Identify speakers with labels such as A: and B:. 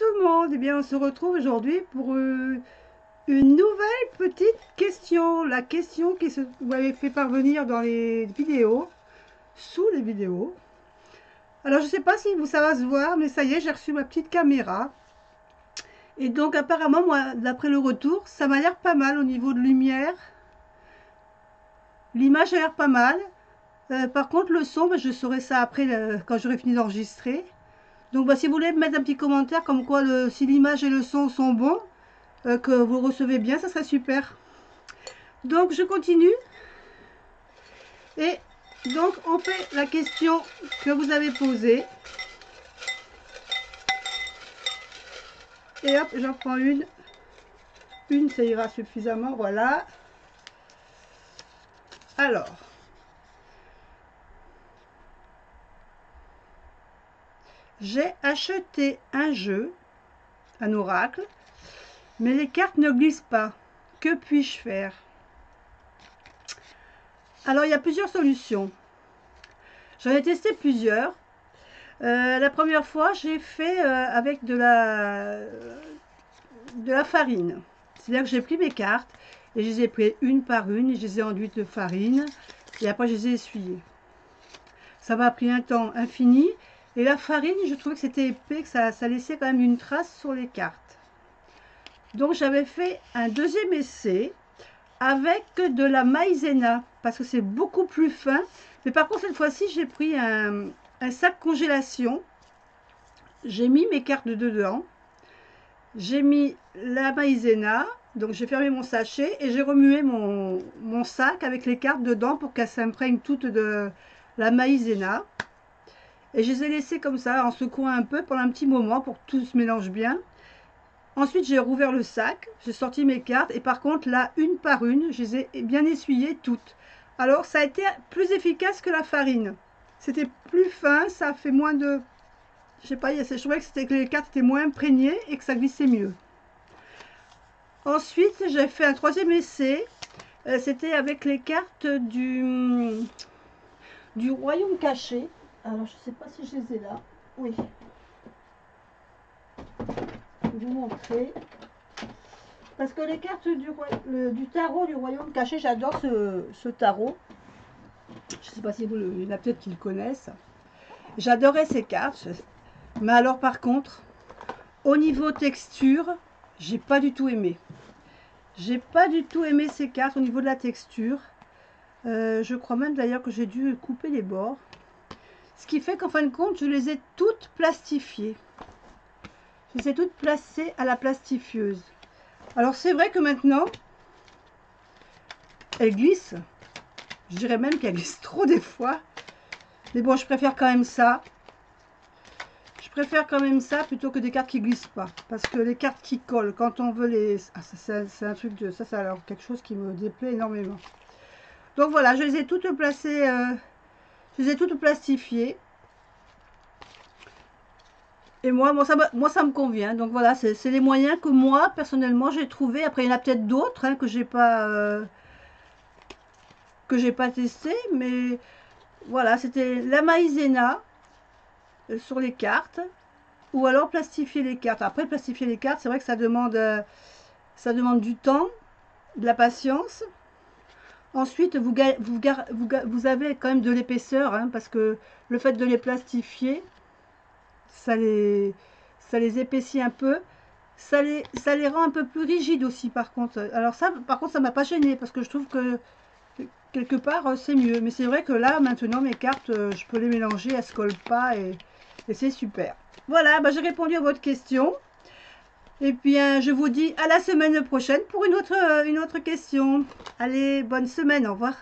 A: tout le monde, eh bien on se retrouve aujourd'hui pour une nouvelle petite question. La question qui vous m'avez fait parvenir dans les vidéos, sous les vidéos. Alors je ne sais pas si ça va se voir, mais ça y est, j'ai reçu ma petite caméra. Et donc apparemment, moi, d'après le retour, ça m'a l'air pas mal au niveau de lumière. L'image a l'air pas mal. Par contre, le son, je saurai ça après, quand j'aurai fini d'enregistrer. Donc si vous voulez mettre un petit commentaire comme quoi si l'image et le son sont bons, que vous recevez bien, ça serait super. Donc je continue. Et donc on fait la question que vous avez posée. Et hop, j'en prends une. Une, ça ira suffisamment, voilà. Alors. J'ai acheté un jeu, un oracle, mais les cartes ne glissent pas. Que puis-je faire? Alors, il y a plusieurs solutions. J'en ai testé plusieurs. La première fois, j'ai fait avec de la farine. C'est-à-dire que j'ai pris mes cartes et je les ai prises une par une et je les ai enduites de farine. Et après, je les ai essuyées. Ça m'a pris un temps infini. Et la farine, je trouvais que c'était épais, que ça laissait quand même une trace sur les cartes. Donc j'avais fait un deuxième essai avec de la maïzena, parce que c'est beaucoup plus fin. Mais par contre, cette fois-ci, j'ai pris un sac congélation. J'ai mis mes cartes dedans. J'ai mis la maïzena. Donc j'ai fermé mon sachet et j'ai remué mon sac avec les cartes dedans pour qu'elles s'imprègnent toutes de la maïzena. Et je les ai laissées comme ça, en secouant un peu pendant un petit moment pour que tout se mélange bien. Ensuite, j'ai rouvert le sac, j'ai sorti mes cartes. Et par contre, là, une par une, je les ai bien essuyées toutes. Alors, ça a été plus efficace que la farine. C'était plus fin, ça a fait moins de... Je sais pas, je trouvais que les cartes étaient moins imprégnées et que ça glissait mieux. Ensuite, j'ai fait un troisième essai. C'était avec les cartes du Royaume caché. Alors, je ne sais pas si je les ai là. Oui. Je vais vous montrer. Parce que les cartes du tarot du Royaume caché, j'adore ce tarot. Je ne sais pas si il y en a peut-être qui le connaissent. J'adorais ces cartes. Mais alors, par contre, au niveau texture, j'ai pas du tout aimé. J'ai pas du tout aimé ces cartes au niveau de la texture. Je crois même d'ailleurs que j'ai dû couper les bords. Ce qui fait qu'en fin de compte, je les ai toutes plastifiées. Je les ai toutes placées à la plastifieuse. Alors c'est vrai que maintenant, elles glissent. Je dirais même qu'elles glissent trop des fois. Mais bon, je préfère quand même ça. Je préfère quand même ça plutôt que des cartes qui glissent pas. Parce que les cartes qui collent, quand on veut les... Ah, c'est un truc de... Ça, c'est alors quelque chose qui me déplaît énormément. Donc voilà, je les ai toutes placées... je les ai toutes plastifiées. Et moi, ça me convient. Donc voilà, c'est les moyens que moi, personnellement, j'ai trouvé. Après, il y en a peut-être d'autres que j'ai pas testé. Mais voilà, c'était la maïzena sur les cartes. Ou alors plastifier les cartes. Après, plastifier les cartes, c'est vrai que ça demande du temps, de la patience. Ensuite, vous avez quand même de l'épaisseur, parce que le fait de les plastifier, ça les épaissit un peu. Ça les rend un peu plus rigides aussi, par contre. Alors ça, par contre, ça m'a pas gêné parce que je trouve que quelque part, c'est mieux. Mais c'est vrai que là, maintenant, mes cartes, je peux les mélanger, elles se collent pas et c'est super. Voilà, j'ai répondu à votre question. Et puis, je vous dis à la semaine prochaine pour une autre question. Allez, bonne semaine, au revoir.